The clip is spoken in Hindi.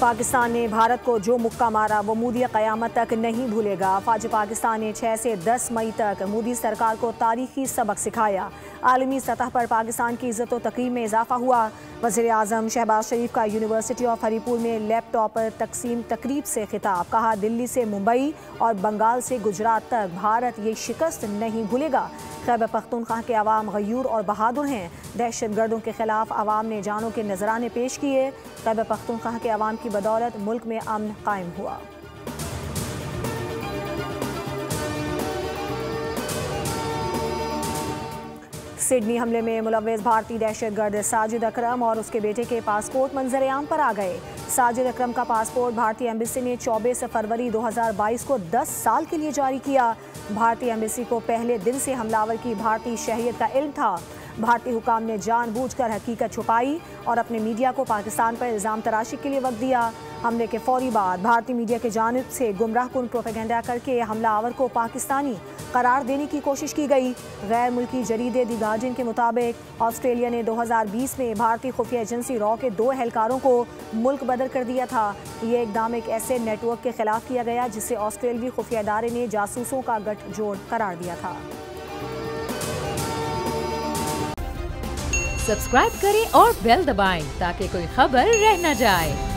पाकिस्तान ने भारत को जो मुक्का मारा वो मोदी क़यामत तक नहीं भूलेगा। फ़ौज पाकिस्तान ने 6 से 10 मई तक मोदी सरकार को तारीखी सबक सिखाया। आलमी सतह पर पाकिस्तान की इज़्ज़त व तक़रीम में इजाफा हुआ। वज़ीर आज़म शहबाज शरीफ का यूनिवर्सिटी ऑफ हरीपुर में लैपटॉप तकसीम तकरीब से खिताब। कहा, दिल्ली से मुंबई और बंगाल से गुजरात तक भारत ये शिकस्त नहीं भूलेगा। खैबर पख्तूनख्वा के अवाम गयूर और बहादुर हैं। दहशत गर्दों के खिलाफ अवाम ने जानों के नजराने पेश किए। खैबर पख्तूनख्वा के अवाम की बदौलत मुल्क में अमन कायम हुआ। सिडनी हमले में मुलव्वस भारतीय दहशतगर्द साजिद अकरम और उसके बेटे के पासपोर्ट मंजर-ए-आम पर आ गए। साजिद अकरम का पासपोर्ट भारतीय एम्बेसी ने 24 फरवरी 2022 को 10 साल के लिए जारी किया। भारतीय एम्बेसी को पहले दिन से हमलावर की भारतीय शहरियत का इल्म था। भारतीय हुकाम ने जानबूझकर हकीकत छुपाई और अपने मीडिया को पाकिस्तान पर इल्ज़ाम तराशी के लिए वक्त दिया। हमले के फौरी बाद भारतीय मीडिया की जानिब से गुमराहकुन प्रोपेगेंडा करके हमलावर को पाकिस्तानी करार देने की कोशिश की गई। गैर मुल्की जरीदे दी गार्जियन के मुताबिक ऑस्ट्रेलिया ने 2020 में भारतीय खुफिया एजेंसी रॉ के 2 एहलकारों को मुल्क बदर कर दिया था। ये इकदाम एक ऐसे नेटवर्क के खिलाफ किया गया जिसे ऑस्ट्रेलियाई खुफिया इदारे ने जासूसों का गठजोड़ करार दिया था। सब्सक्राइब करें और बेल दबाएं ताकि कोई खबर रह न जाए।